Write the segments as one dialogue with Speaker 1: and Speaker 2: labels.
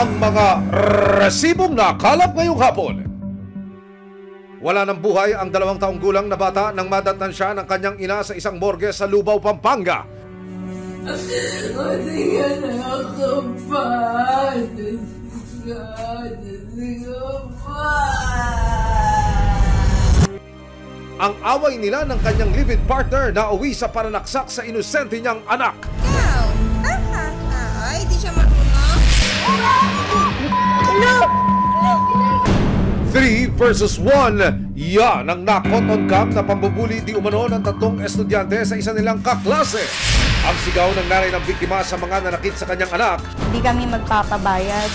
Speaker 1: ang mga resibong nakalap ngayong hapon. Wala ng buhay ang 2 taong gulang na bata nang madatnan siya ng kanyang ina sa isang morgue sa Lubao, Pampanga. Ang away nila ng kanyang live-in partner na uwi sa pananaksak sa inosente niyang anak.
Speaker 2: Ay, di siya marunong.
Speaker 1: 3 versus 1. Yan ang na-caught on cam na pambubuli di umano ng 3 estudyante sa isa nilang kaklase. Ang sigaw ng nanay ng biktima sa mga nanakit sa kanyang anak.
Speaker 3: Hindi kami magpapabayad.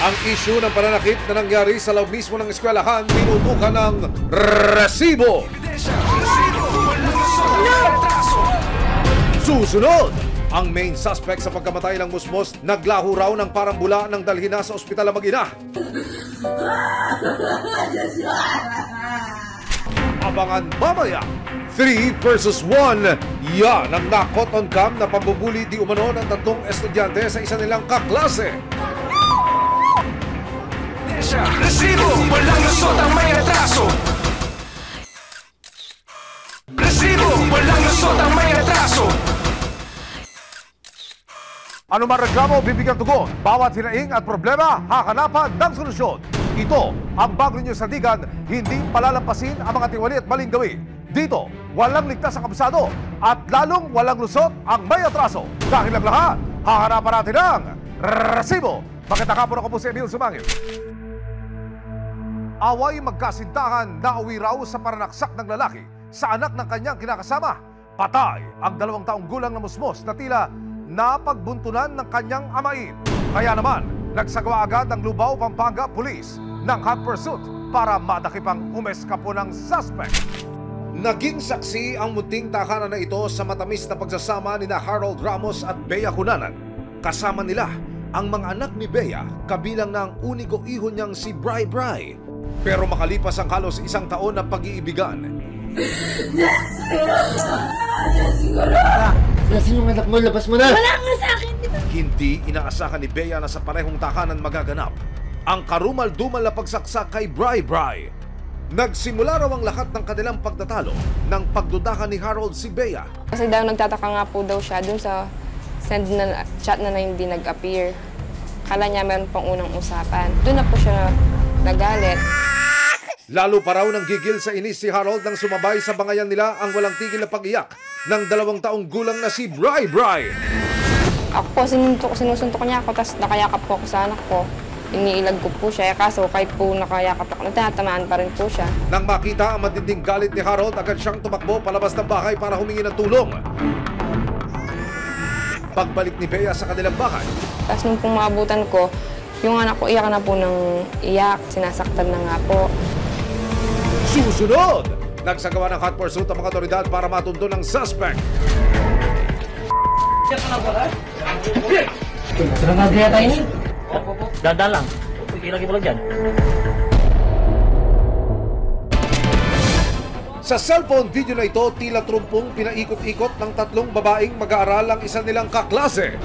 Speaker 3: Ang
Speaker 1: issue ng pananakit na nangyari sa loob mismo ng eskwelahan, tinutukan ng resibo. Susunod, ang main suspect sa pagkamatay ng musmos, naglaho raw ng parang bula nang dalhin na sa ospital ang mag-ina. Abangan mamaya. 3 versus 1. Yan ang na-caught on cam na pambubuli di umano ng 3 estudyante sa isa nilang kaklase.
Speaker 4: Resibo, walang lusot ang may atraso. Resibo, walang lusot ang may atraso.
Speaker 1: Ano man reklamo, bibigyan tugon. Bawat hinaing at problema, hakanapan ng solusyon. Ito ang bago ninyo sandigan, hindi palalampasin ang mga tiwali at maling gawin. Dito, walang ligtas ang kabisado at lalong walang lusot ang may atraso. Dahil ang lahat, hahanapan natin ang resibo. Magandang hapon, ako po si Emil Sumangil. Away magkasintahan na uwi raw sa paranaksak ng lalaki sa anak ng kanyang kinakasama. Patay ang 2 taong gulang na musmos na tila napagbuntunan ng kanyang amain. Kaya naman, nagsagawa agad ang Lubao, Pampanga Police ng hot pursuit para madakipang umeskapo ng suspect. Naging saksi ang munting takanan na ito sa matamis na pagsasama ni Harold Ramos at Bea Cunanan. Kasama nila ang mga anak ni Bea, kabilang ng unico iho niyang si Bri Bri. Pero makalipas ang halos 1 taon na pag-iibigan,
Speaker 5: Lasin yung anak mo, labas mo na!
Speaker 2: Wala nga sa akin, di ba?
Speaker 1: hindi inaasahan ni Bea na sa parehong takanan magaganap ang karumal-dumal na pagsaksak kay Bri Bri. Nagsimula raw ang lahat ng kanilang pagtatalo ng pagdudahan ni Harold si Bea.
Speaker 6: Kasi daw nagtataka nga po daw siya dun sa send na chat na hindi nag-appear. Kala niya meron pang unang usapan. Doon na po siya nagalit.
Speaker 1: Lalo pa raw nang gigil sa inis si Harold nang sumabay sa bangayan nila ang walang tigil na pag-iyak ng 2 taong gulang na si Bri Bri.
Speaker 6: Ako po, sinusuntok niya ako, tapos nakayakap po ako sa anak ko. Iniilag ko po siya, kaso kahit po nakayakap ako, natatamaan pa rin po siya.
Speaker 1: Nang makita ang matinding galit ni Harold, agad siyang tumakbo palabas ng bahay para humingi ng tulong. Pagbalik ni Bea sa kanilang bahay,
Speaker 6: Tapos nung pumabutan ko, yung anak ko iyak na po ng iyak, sinasaktan na nga po.
Speaker 1: susunod! Nagsagawa ng hot pursuit ang mga otoridad para matundo ng suspect.
Speaker 5: Nagagaya tayo niyo?
Speaker 7: Dadaan lang. Ilagay mo lang dyan.
Speaker 1: Sa cellphone video na ito, tila trumpong pinaikot-ikot ng 3 babaeng mag-aaral ang isa nilang kaklase.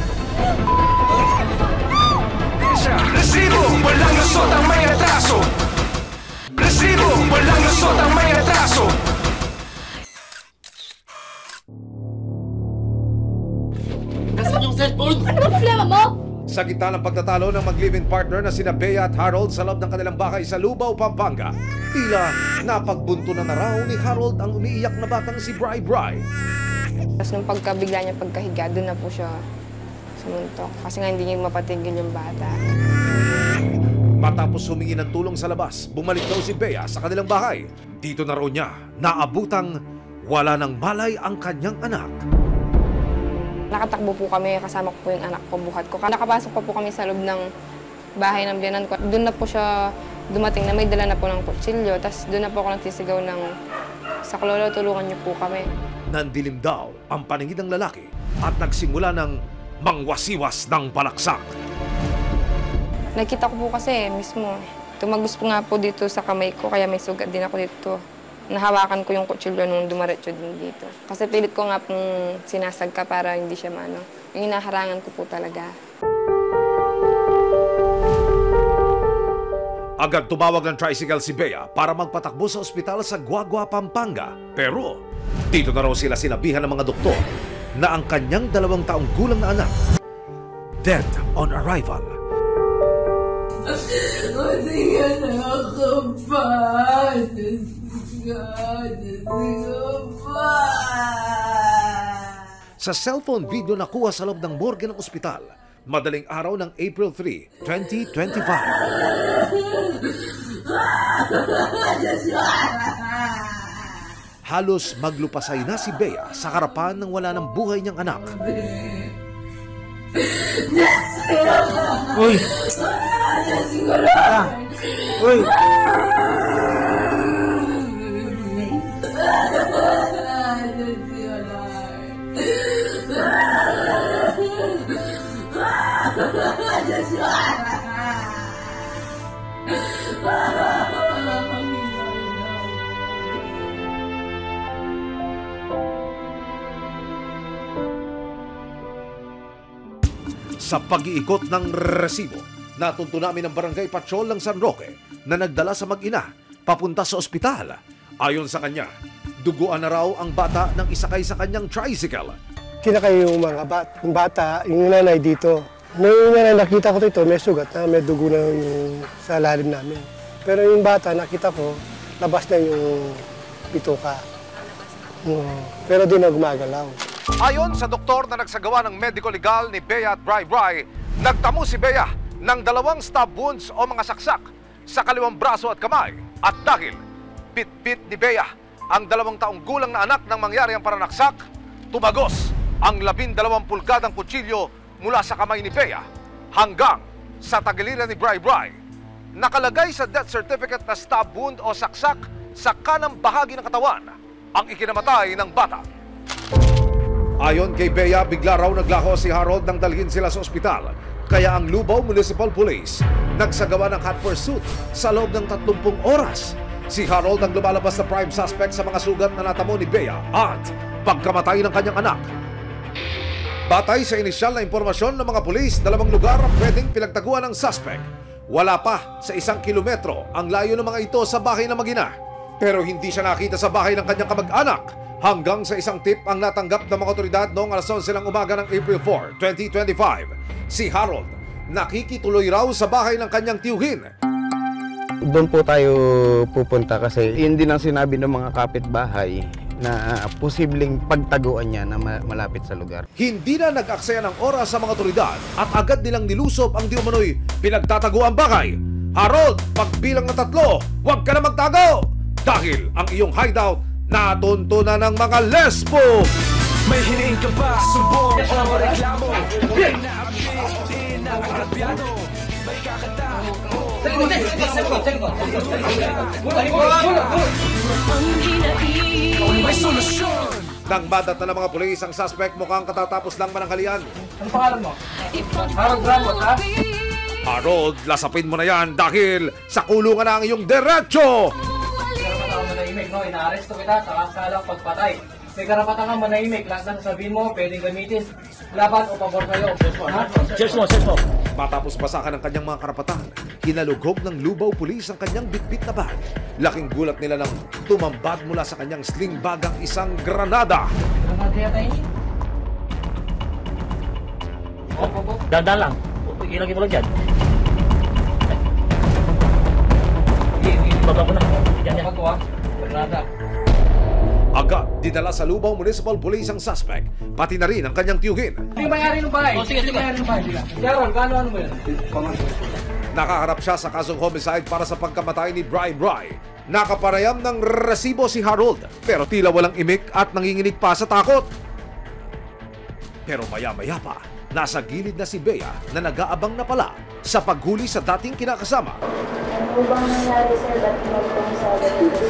Speaker 4: Resibo, walang lusot ang may atraso. Resibo, walang lusot ang may atraso.
Speaker 5: Nasaan yung cellphone?
Speaker 2: Ano ba problema mo?
Speaker 1: Sa gitna ng pagtatalo ng mag-live-in partner na sina Bea at Harold sa loob ng kanilang bahay sa Lubao, Pampanga, tila napagbuntunan na raw ni Harold ang umiiyak na batang si Bri Bri.
Speaker 6: Tapos nung pagkabigla niya pagkahiga, doon na po siya sumuntok. Kasi nga hindi niya mapatigil yung bata.
Speaker 1: Matapos humingi ng tulong sa labas, bumalik daw si Bea sa kanilang bahay. Dito na raw niya naabutang wala nang malay ang kanyang anak.
Speaker 6: Nakatakbo po kami, kasama ko po yung anak ko, buhat ko. Nakapasok pa po kami sa loob ng bahay ng biyanan ko. Doon na po siya dumating na may dala na po ng kutsilyo. Tapos doon na po ako nagsisigaw ng, "Saklolo, tulungan niyo po kami."
Speaker 1: Nandilim daw ang paningid ng lalaki at nagsimula ng mangwasiwas ng palaksak.
Speaker 6: Nakita ko po kasi mismo, tumagos po nga po dito sa kamay ko, kaya may sugat din ako dito. Nahawakan ko yung kutsilyo nung dumaretso din dito. Kasi pilit ko nga pong sinasagka para hindi siya maano. Yung inaharangan ko po talaga.
Speaker 1: Agad tumawag ng tricycle si Bea para magpatakbo sa ospital sa Guagua, Pampanga. Pero dito na raw sila sinabihan ng mga doktor na ang kanyang 2 taong gulang na anak dead on arrival.
Speaker 2: Hindi ka nakapal.
Speaker 1: Sa cellphone video na kuha sa loob ng morgue ng ospital, madaling araw ng April 3, 2025. Halos maglupasay na si Bea sa harapan ng wala ng buhay niyang anak.
Speaker 7: Uy! Uy!
Speaker 1: Sa pag-iikot ng resibo, natunto namin ang barangay patrol ng San Roque na nagdala sa mag-ina papunta sa ospital. Ayon sa kanya, duguan na raw ang bata nang isakay sa kanyang tricycle.
Speaker 8: Kinakay yung mga yung bata, yung nanay dito. Nung nakita ko ito, may sugat na, may dugo na yung sa lalim namin. Pero yung bata, nakita ko, labas na yung bituka. Pero di na gumagalaw.
Speaker 1: Ayon sa doktor na nagsagawa ng medical legal ni Bea at Bray, nagtamo si Bea ng 2 stab wounds o mga saksak sa kaliwang braso at kamay. At dahil pit-pit ni Bea ang 2 taong gulang na anak nang mangyari ang paranaksak, tumagos ang 12 pulgadang kutsilyo mula sa kamay ni Bea hanggang sa tagiliran ni Bray. Nakalagay sa death certificate na stab wound o saksak sa kanang bahagi ng katawan ang ikinamatay ng bata. Ayon kay Bea, bigla raw naglaho si Harold nang dalhin sila sa ospital. Kaya ang Lubao Municipal Police nagsagawa ng hot pursuit sa loob ng 30 oras. Si Harold ang lumalabas na prime suspect sa mga sugat na natamo ni Bea at pagkamatay ng kanyang anak. Batay sa inisyal na impormasyon ng mga pulis, 2 lugar ang pwedeng pinagtaguan ng suspect. Wala pa sa 1 kilometro ang layo ng mga ito sa bahay ng mag-ina. Pero hindi siya nakita sa bahay ng kanyang kamag-anak hanggang sa isang tip ang natanggap ng mga otoridad noong alas 11 ng umaga ng April 4, 2025. Si Harold nakikituloy raw sa bahay ng kanyang tiyuhin.
Speaker 9: Doon po tayo pupunta kasi yun din ang sinabi ng mga kapitbahay na posibleng pagtaguan niya na malapit sa lugar.
Speaker 1: Hindi na nag-aksaya ng oras sa mga otoridad at agad nilang nilusob ang di umano'y pinagtataguang bahay. Harold, pagbilang na 3, huwag ka na magtago! Dahil ang iyong hideout natuntunan ng mga lesbo!
Speaker 4: May hiniing ka ba? Subok o reklamo? May naabit din na agrabyado. May kakanta o may solusyon.
Speaker 1: Nang madata ng mga pulis ang suspect, mukhang katatapos lang mananghalian.
Speaker 7: Ano pangalan mo? Harold Ramos, ha?
Speaker 1: Harold, lasapin mo na yan dahil sa kulungan na ang iyong derecho!
Speaker 7: Manahimik, no? Inaaresto kita sa kasalang pagpatay. May karapatan kang manahimik. Lahat na sabihin mo, pwedeng gamitin laban o pabor sa'yo. Search mo.
Speaker 1: Matapos basakan ng kanyang mga karapatan, hinalugog ng Lubao Police ang kanyang bitbit na bag. Laking gulat nila nang tumambad mula sa kanyang sling bag ang isang granada.
Speaker 7: Dandan lang. Ilagay mo lang dyan. Ibaba ko na. Yan. Granada.
Speaker 1: Agad dinala sa Lubao Municipal Police ang suspect, pati na rin ang kanyang tiyuhin.
Speaker 7: Hindi mayari ng bahay. Sige. Mayari ng bahay. Sharon, ano mo yan?
Speaker 1: Nakaharap siya sa kasong homicide para sa pagkamatay ni Bray. Nakaparayam ng resibo si Harold, pero tila walang imik at nanginginig pa sa takot. Pero maya-maya pa, nasa gilid na si Bea na nag-aabang na pala sa paghuli sa dating kinakasama.
Speaker 3: Ano bang nangyari, sir? Ba't magpong sa ganito?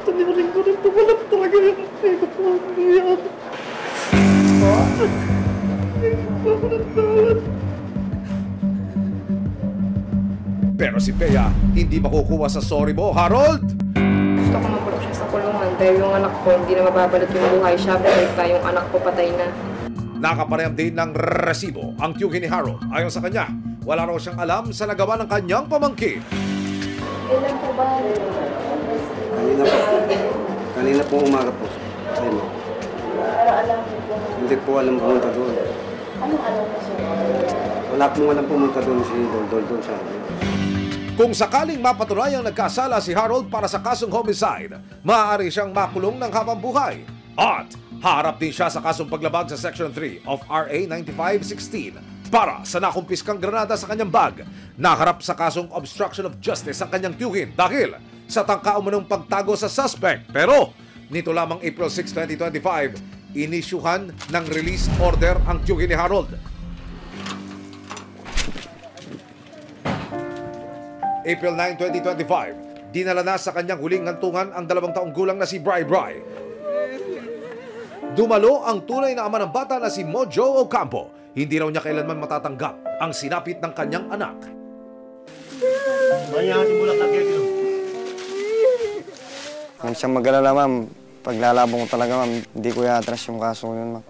Speaker 8: Tanirin ko rin tumalap talaga yung ikot mo ang iyan.
Speaker 1: Pero si Bea hindi makukuha sa sorry mo, Harold!
Speaker 8: Gusto ko
Speaker 6: Pero yung anak ko, hindi na mababalot yung buhay. Siya, balik pa yung anak ko, patay na.
Speaker 1: Nakapareham din ng resibo ang tiyuhin ni Harold. Ayon sa kanya, wala raw siyang alam sa nagawa ng kanyang pamangkin.
Speaker 3: Ilan po ba?
Speaker 10: Kanina po umaga po. Ayun.
Speaker 3: Para alam mo po.
Speaker 10: Hindi po alam pumunta doon.
Speaker 3: Anong alam mo siya?
Speaker 10: Wala po alam pumunta doon si Dol doon sa amin.
Speaker 1: Kung sakaling mapatunayang nagkasala si Harold para sa kasong homicide, maaari siyang makulong ng habang buhay. At harap din siya sa kasong paglabag sa Section 3 of RA 9516 para sa nakumpiskang granada sa kanyang bag. Naharap sa kasong obstruction of justice ang kanyang tiyuhin dahil sa tangka-umunong pagtago sa suspect. Pero nito lamang April 6, 2025, inisyuhan ng release order ang tiyuhin ni Harold. April 9, 2025, dinala na sa kanyang huling hantungan ang 2 taong gulang na si Bri Bri. Dumalo ang tunay na ama ng bata na si Mojo Ocampo. Hindi raw niya kailanman matatanggap ang sinapit ng kanyang anak.
Speaker 10: Huwag siyang mag-alala, ma'am. Paglalabong ko talaga, ma'am, hindi ko i-atras yung kaso yun, ma'am.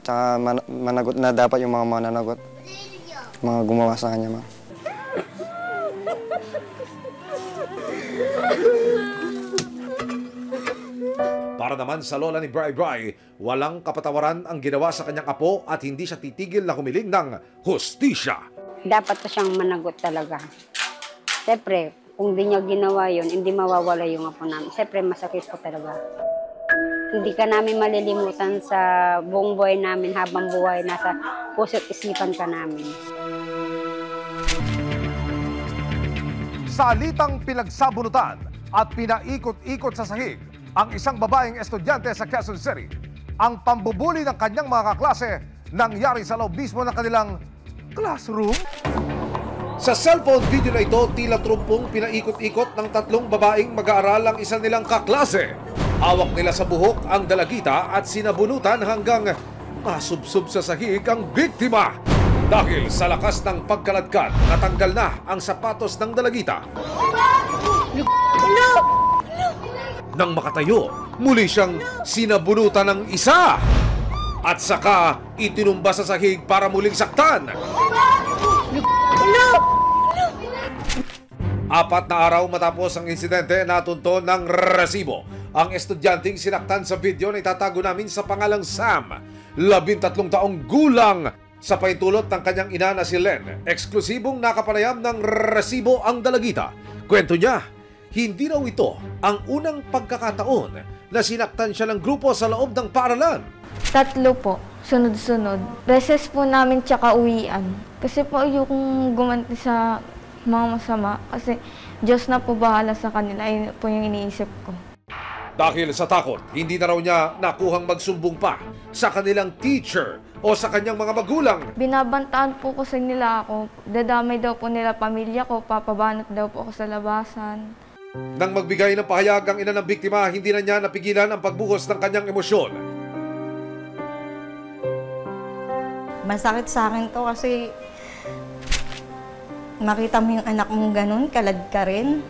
Speaker 10: Tsaka managot na dapat yung mga mananagot. Mga gumawa sa kanya, ma'am.
Speaker 1: Para naman sa lola ni Bri Bri, walang kapatawaran ang ginawa sa kanyang apo at hindi siya titigil na humiling ng hustisya.
Speaker 11: Dapat pa siyang managot talaga. Siyempre, kung di niya ginawa yun, hindi mawawala yung apo namin. Siyempre, masakit po talaga. Hindi ka namin malilimutan sa buong buhay namin habang buhay. Nasa puso't isipan ka namin.
Speaker 1: Sa alitang pinagsabunutan at pinaikot-ikot sa sahig, ang isang babaeng estudyante sa Quezon City, ang pambubuli ng kanyang mga kaklase nangyari sa loob mismo ng kanilang classroom. Sa cellphone video na ito, tila trumpong pinaikot-ikot ng 3 babaeng mag-aaral ang isa nilang kaklase. Hawak nila sa buhok ang dalagita at sinabunutan hanggang masubsob sa sahig ang biktima. Dahil sa lakas ng pagkaladkad, natanggal na ang sapatos ng dalagita. Nang makatayo, muli siyang sinabunutan ng isa. At saka itinumba sa sahig para muling saktan. 4 na araw matapos ang insidente, natunto ng resibo ang estudyanteng sinaktan sa video na itatago namin sa pangalang Sam, 13 taong gulang. Sa paintulot ng kanyang ina na si Len, eksklusibong nakapanayam ng resibo ang dalagita. Kwento niya, hindi raw ito ang unang pagkakataon na sinaktan siya ng grupo sa loob ng paaralan.
Speaker 12: 3 po, sunod-sunod. Recess po namin tsaka uwian. Kasi po ayokong gumanti sa mga masama. Kasi Diyos na po bahala sa kanila. Ayun po yung iniisip ko.
Speaker 1: Dahil sa takot, hindi na raw niya nakuhang magsumbong pa sa kanilang teacher o sa kanyang mga magulang.
Speaker 12: Binabantaan po kasi nila ako. Dadamay daw po nila pamilya ko. Papabanat daw po ako sa labasan.
Speaker 1: Nang magbigay ng pahayag ang ina ng biktima, hindi na niya napigilan ang pagbuhos ng kanyang emosyon.
Speaker 13: Masakit sa akin to kasi makita mo yung anak mong ganun, kalad ka rin.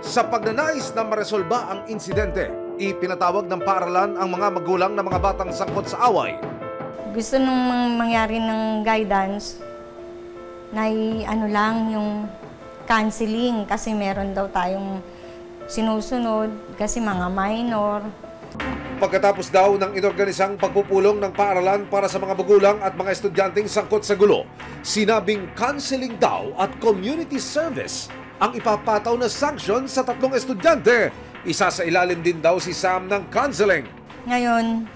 Speaker 1: Sa pagnanais na maresolba ang insidente, ipinatawag ng paaralan ang mga magulang na mga batang sangkot sa away.
Speaker 13: Gusto nung mangyari ng guidance na ano lang yung counseling kasi meron daw tayong sinusunod kasi mga minor.
Speaker 1: Pagkatapos daw ng inorganisang pagpupulong ng paaralan para sa mga magulang at mga estudyanteng sangkot sa gulo, sinabing counseling daw at community service ang ipapataw na sanction sa 3 estudyante. Isa sa ilalim din daw si Sam ng counseling.
Speaker 13: Ngayon,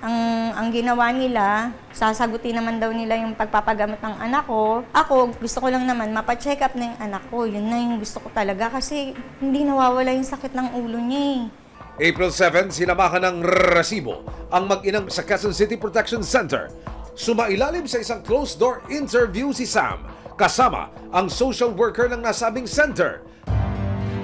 Speaker 13: ang ginawa nila, sasagutin naman daw nila yung pagpapagamot ng anak ko. Ako, gusto ko lang naman mapacheck up na yung anak ko. Yun na yung gusto ko talaga kasi hindi nawawala yung sakit ng ulo niya eh.
Speaker 1: April 7, sinamahan ng resibo ang mag-inang sa Quezon City Protection Center. Sumailalim sa isang closed-door interview si Sam, kasama ang social worker ng nasabing center.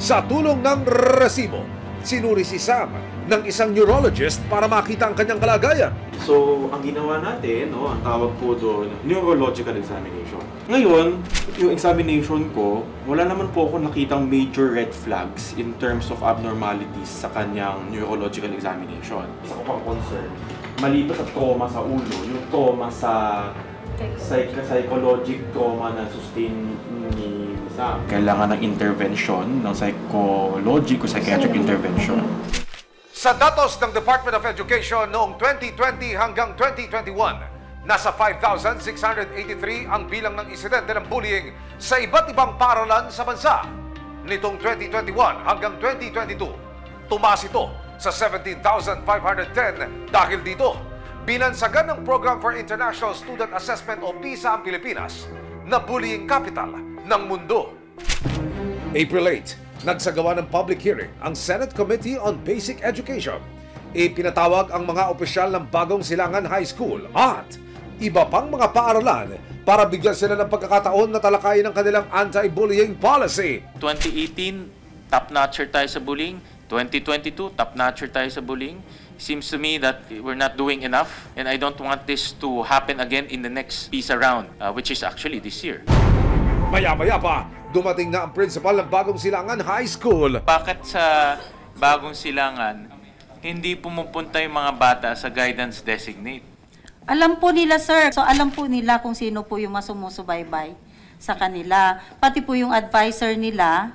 Speaker 1: Sa tulong ng resibo, sinuri si Sam ng isang neurologist para makita ang kanyang kalagayan.
Speaker 14: So, ang ginawa natin, ang tawag po doon, neurological examination. Ngayon, yung examination ko, wala naman po ako nakitang major red flags in terms of abnormalities sa kanyang neurological examination. Isa ko pang concern, maliban sa trauma sa ulo, yung trauma sa psychologic trauma na sustain ni Sam. Kailangan ng intervention, ng psychologic o psychiatric intervention.
Speaker 1: Sa datos ng Department of Education noong 2020 hanggang 2021, nasa 5,683 ang bilang ng insidente ng bullying sa iba't ibang paaralan sa bansa. Nitong 2021 hanggang 2022, tumaas ito sa 17,510 dahil dito. Binansagan ng Program for International Student Assessment o PISA ang Pilipinas na bullying capital ng mundo. April 8, nagsagawa ng public hearing ang Senate Committee on Basic Education. Ipinatawag ang mga opisyal ng Bagong Silangan High School at iba pang mga paaralan para bigyan sila ng pagkakataon na talakayin ang kanilang anti-bullying policy.
Speaker 15: 2018, top-notcher tayo sa bullying. 2022, top-notcher tayo sa bullying. Seems to me that we're not doing enough, and I don't want this to happen again in the next PISA round, which is actually this year.
Speaker 1: Maya-maya pa, dumating na ang principal ng Bagong Silangan High School.
Speaker 15: Bakit sa Bagong Silangan, hindi pumupunta yung mga bata sa guidance designate?
Speaker 16: Alam po nila, sir. So alam po nila kung sino po yung masumusubaybay sa kanila. Pati po yung advisor nila.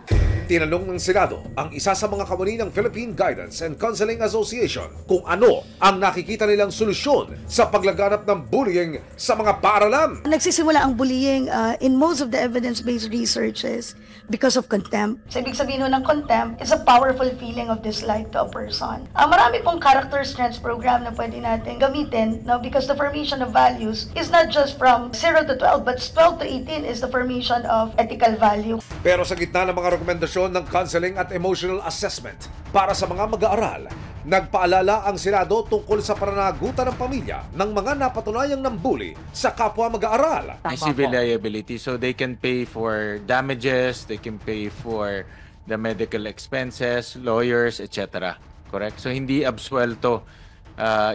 Speaker 1: Tinanong ng Senado ang isa sa mga kamuni ng Philippine Guidance and Counseling Association kung ano ang nakikita nilang solusyon sa paglaganap ng bullying sa mga paaralan.
Speaker 17: Nagsisimula ang bullying in most of the evidence-based researches because of contempt. So, ibig sabihin ng contempt is a powerful feeling of dislike to a person. Marami pong character strengths program na pwede natin gamitin because the formation of values is not just from 0 to 12 but 12 to 18 is the formation of ethical value.
Speaker 1: Pero sa gitna ng mga rekomendasyon ng counseling at emotional assessment para sa mga mag-aaral, nagpaalala ang Senado tungkol sa pananagutan ng pamilya ng mga napatunayang ng bully sa kapwa mag-aaral.
Speaker 15: Civil liability, so they can pay for damages, they can pay for the medical expenses, lawyers, etc. Correct? So hindi absuelto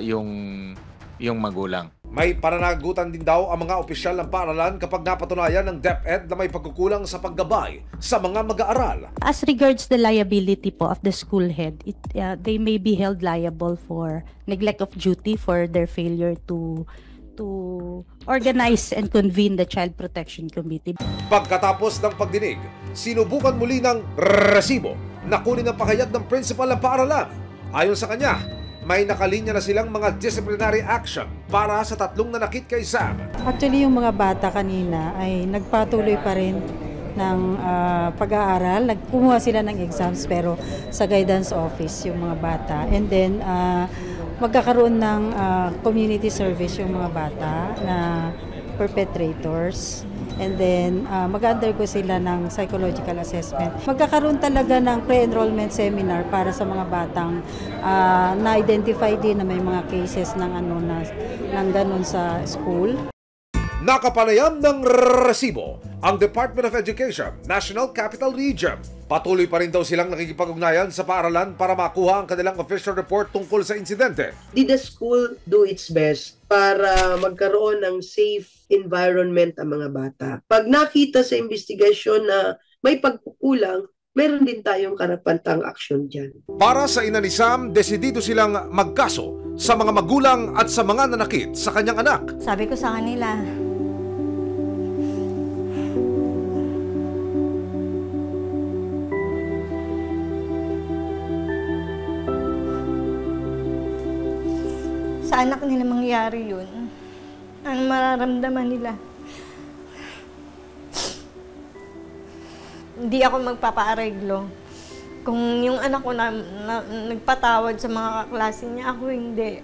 Speaker 15: yung magulang.
Speaker 1: May pananagutan din daw ang mga opisyal ng paaralan kapag napatunayan ng DepEd na may pagkukulang sa paggabay sa mga mag-aaral.
Speaker 18: As regards the liability po of the school head, they may be held liable for neglect of duty for their failure to organize and convene the Child Protection Committee.
Speaker 1: Pagkatapos ng pagdinig, sinubukan muli ng resibo na kunin ang pahayag ng principal ng paaralan. Ayon sa kanya, may nakalinya na silang mga disciplinary action para sa 3 nanakit kay Sam.
Speaker 19: Actually, yung mga bata kanina ay nagpatuloy pa rin ng pag-aaral. Nagkumuha sila ng exams pero sa guidance office yung mga bata. And then, magkakaroon ng community service yung mga bata na perpetrators. And then, mag-undergo sila ng psychological assessment. Magkakaroon talaga ng pre-enrollment seminar para sa mga batang na-identify din na may mga cases ng ganun sa school.
Speaker 1: Nakapanayam ng resibo ang Department of Education, National Capital Region. Patuloy pa rin daw silang nakikipag-ugnayan sa paaralan para makuha ang kanilang official report tungkol sa insidente.
Speaker 20: Did the school do its best para magkaroon ng safe environment ang mga bata? Pag nakita sa investigasyon na may pagkukulang, meron din tayong karapatang aksyon dyan.
Speaker 1: Para sa ina ni Sam, desidido silang magkaso sa mga magulang at sa mga nanakit sa kanyang anak.
Speaker 13: Sabi ko sa kanila, sa anak nila mangyari yun, ang mararamdaman nila. Hindi ako magpapaareglo. Kung yung anak ko na nagpatawad sa mga kaklase niya, ako hindi.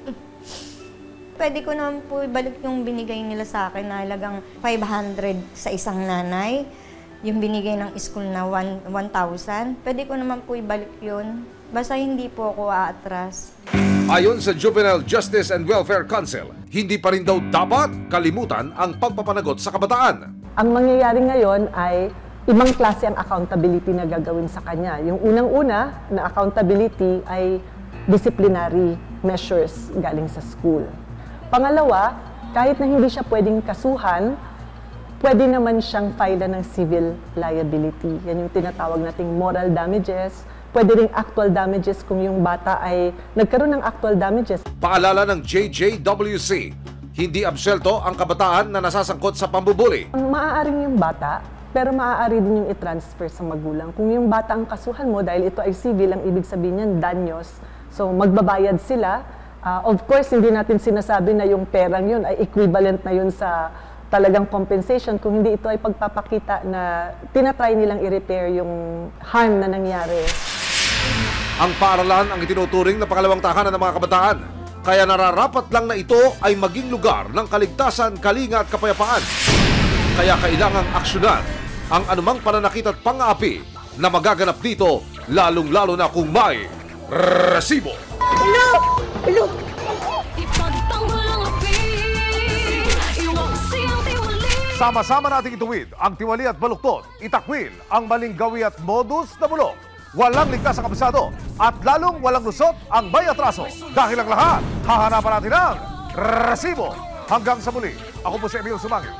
Speaker 13: Pwede ko naman po ibalik yung binigay nila sa akin na halagang 500 sa isang nanay. Yung binigay ng school na 1,000. Pwede ko naman po ibalik yun. Basta hindi po ako aatras.
Speaker 1: Ayon sa Juvenile Justice and Welfare Council, hindi pa rin daw dapat kalimutan ang pagpapanagot sa kabataan.
Speaker 21: Ang mangyayari ngayon ay ibang klase ang accountability na gagawin sa kanya. Yung unang-una na accountability ay disciplinary measures galing sa school. Pangalawa, kahit na hindi siya pwedeng kasuhan, pwede naman siyang file ng civil liability. Yan yung tinatawag nating moral damages. Pwede ring actual damages kung yung bata ay nagkaroon ng actual damages.
Speaker 1: Paalala ng JJWC, hindi absuelto ang kabataan na nasasangkot sa pambubuli.
Speaker 21: Maaaring yung bata, pero maaari din yung i-transfer sa magulang. Kung yung bata ang kasuhan mo, dahil ito ay civil, ang ibig sabihin niyan, danyos. So magbabayad sila. Of course, hindi natin sinasabi na yung perang yun ay equivalent na yun sa talagang compensation kung hindi ito ay pagpapakita na tinatry nilang i-repair yung harm na nangyari.
Speaker 1: Ang paaralan ang itinuturing na pangalawang tahanan ng mga kabataan. Kaya nararapat lang na ito ay maging lugar ng kaligtasan, kalinga at kapayapaan. Kaya kailangang aksyonan ang anumang pananakit at pang-aapi na magaganap dito, lalong-lalo na kung may resibo.
Speaker 17: Hello! Hello!
Speaker 1: Sama-sama nating ituwid ang tiwali at baluktot, itakwil ang maling gawi at modus na bulok. Walang ligtas ang kabisado at lalong walang lusot ang may atraso. Dahil ang lahat, hahanapan natin ang resibo. Hanggang sa muli, ako po si Emil Sumangil.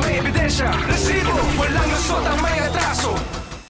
Speaker 4: May ebidensya, resibo, walang lusot ang may atraso.